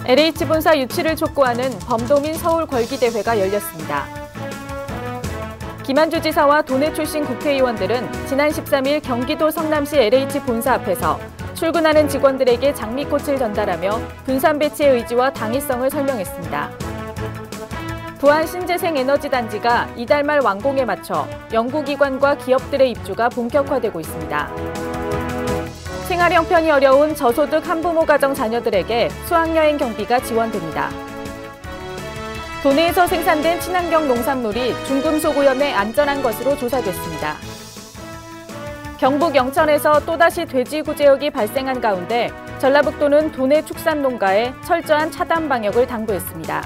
LH본사 유치를 촉구하는 범도민 서울 걸기대회가 열렸습니다. 김한주 지사와 도내 출신 국회의원들은 지난 13일 경기도 성남시 LH본사 앞에서 출근하는 직원들에게 장미꽃을 전달하며 분산 배치의 의지와 당위성을 설명했습니다. 부안 신재생에너지단지가 이달 말 완공에 맞춰 연구기관과 기업들의 입주가 본격화되고 있습니다. 생활 형편이 어려운 저소득 한부모 가정 자녀들에게 수학여행 경비가 지원됩니다. 도내에서 생산된 친환경 농산물이 중금속 오염에 안전한 것으로 조사됐습니다. 경북 영천에서 또다시 돼지 구제역이 발생한 가운데 전라북도는 도내 축산 농가에 철저한 차단 방역을 당부했습니다.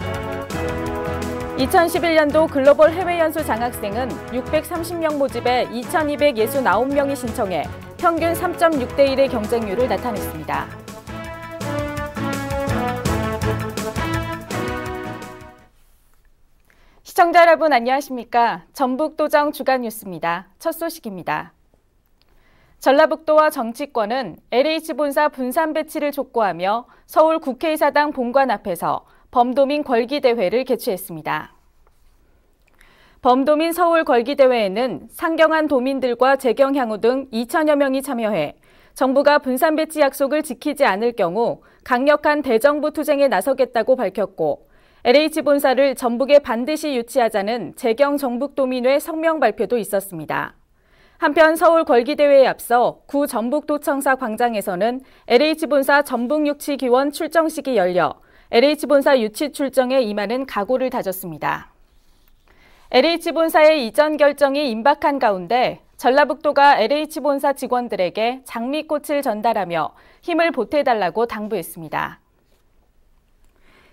2011년도 글로벌 해외연수 장학생은 630명 모집에 2,269명이 신청해 평균 3.6대 1의 경쟁률을 나타냈습니다. 시청자 여러분 안녕하십니까? 전북도정 주간 뉴스입니다. 첫 소식입니다. 전라북도와 정치권은 LH본사 분산 배치를 촉구하며 서울 국회의사당 본관 앞에서 범도민 걸기대회를 개최했습니다. 범도민 서울 걸기대회에는 상경한 도민들과 재경향후 등 2천여 명이 참여해 정부가 분산 배치 약속을 지키지 않을 경우 강력한 대정부 투쟁에 나서겠다고 밝혔고 LH본사를 전북에 반드시 유치하자는 재경 전북도민회 성명 발표도 있었습니다. 한편 서울 걸기대회에 앞서 구 전북도청사 광장에서는 LH본사 전북유치기원 출정식이 열려 LH본사 유치 출정에 임하는 각오를 다졌습니다. LH본사의 이전 결정이 임박한 가운데 전라북도가 LH본사 직원들에게 장미꽃을 전달하며 힘을 보태달라고 당부했습니다.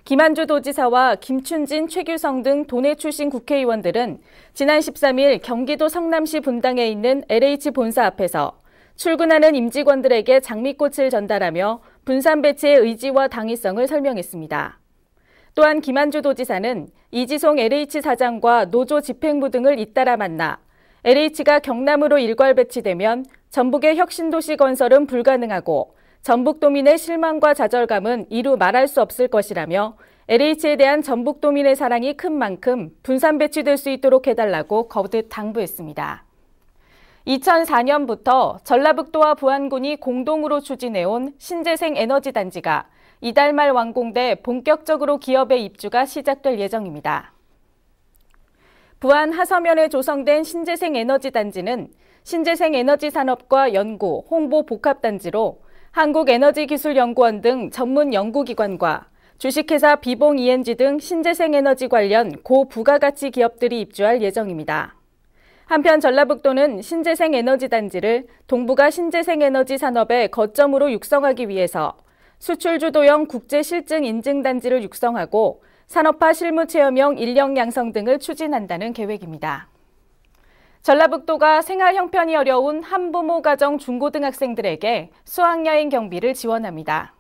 김한주 도지사와 김춘진, 최규성 등 도내 출신 국회의원들은 지난 13일 경기도 성남시 분당에 있는 LH본사 앞에서 출근하는 임직원들에게 장미꽃을 전달하며 분산 배치의 의지와 당위성을 설명했습니다. 또한 김한주 도지사는 이지송 LH 사장과 노조 집행부 등을 잇따라 만나 LH가 경남으로 일괄 배치되면 전북의 혁신도시 건설은 불가능하고 전북도민의 실망과 좌절감은 이루 말할 수 없을 것이라며 LH에 대한 전북도민의 사랑이 큰 만큼 분산 배치될 수 있도록 해달라고 거듭 당부했습니다. 2004년부터 전라북도와 부안군이 공동으로 추진해온 신재생에너지단지가 이달 말 완공돼 본격적으로 기업의 입주가 시작될 예정입니다. 부안 하서면에 조성된 신재생에너지단지는 신재생에너지 산업과 연구, 홍보 복합단지로 한국에너지기술연구원 등 전문 연구기관과 주식회사 비봉 ENG 등 신재생에너지 관련 고부가가치 기업들이 입주할 예정입니다. 한편 전라북도는 신재생에너지단지를 동북아 신재생에너지 산업의 거점으로 육성하기 위해서 수출주도형 국제실증 인증단지를 육성하고 산업화 실무체험형 인력 양성 등을 추진한다는 계획입니다. 전라북도가 생활 형편이 어려운 한부모 가정 중고등학생들에게 수학여행 경비를 지원합니다.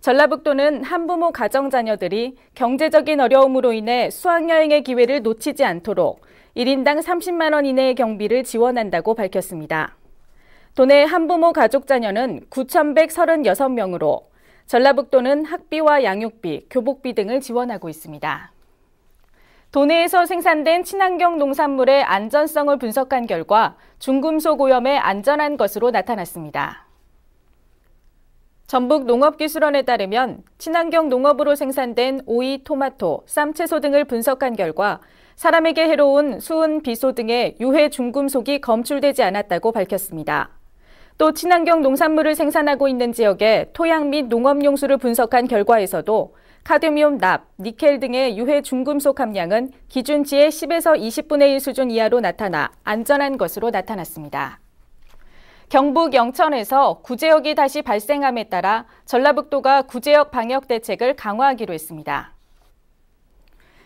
전라북도는 한부모 가정 자녀들이 경제적인 어려움으로 인해 수학여행의 기회를 놓치지 않도록 1인당 30만 원 이내의 경비를 지원한다고 밝혔습니다. 도내 한부모 가족 자녀는 9,136명으로 전라북도는 학비와 양육비, 교복비 등을 지원하고 있습니다. 도내에서 생산된 친환경 농산물의 안전성을 분석한 결과 중금속 오염에 안전한 것으로 나타났습니다. 전북농업기술원에 따르면 친환경 농업으로 생산된 오이, 토마토, 쌈채소 등을 분석한 결과 사람에게 해로운 수은, 비소 등의 유해 중금속이 검출되지 않았다고 밝혔습니다. 또 친환경 농산물을 생산하고 있는 지역의 토양 및 농업용수를 분석한 결과에서도 카드뮴, 납, 니켈 등의 유해 중금속 함량은 기준치의 10에서 20분의 1 수준 이하로 나타나 안전한 것으로 나타났습니다. 경북 영천에서 구제역이 다시 발생함에 따라 전라북도가 구제역 방역 대책을 강화하기로 했습니다.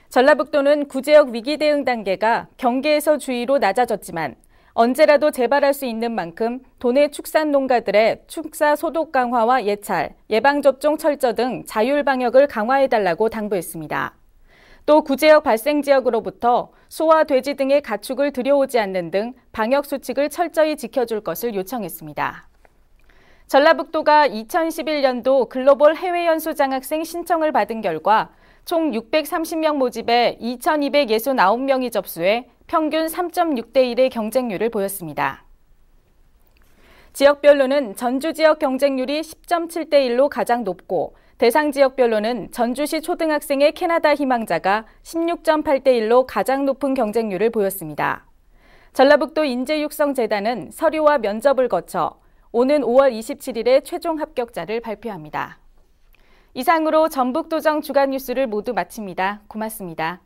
전라북도는 구제역 위기 대응 단계가 경계에서 주의로 낮아졌지만 언제라도 재발할 수 있는 만큼 도내 축산 농가들의 축사 소독 강화와 예찰, 예방접종 철저 등 자율 방역을 강화해달라고 당부했습니다. 또 구제역 발생 지역으로부터 소와 돼지 등의 가축을 들여오지 않는 등 방역 수칙을 철저히 지켜줄 것을 요청했습니다. 전라북도가 2011년도 글로벌 해외연수 장학생 신청을 받은 결과 총 630명 모집에 2,269명이 접수해 평균 3.6대 1의 경쟁률을 보였습니다. 지역별로는 전주 지역 경쟁률이 10.7대 1로 가장 높고 대상 지역별로는 전주시 초등학생의 캐나다 희망자가 16.8대 1로 가장 높은 경쟁률을 보였습니다. 전라북도 인재육성재단은 서류와 면접을 거쳐 오는 5월 27일에 최종 합격자를 발표합니다. 이상으로 전북도정 주간 뉴스를 모두 마칩니다. 고맙습니다.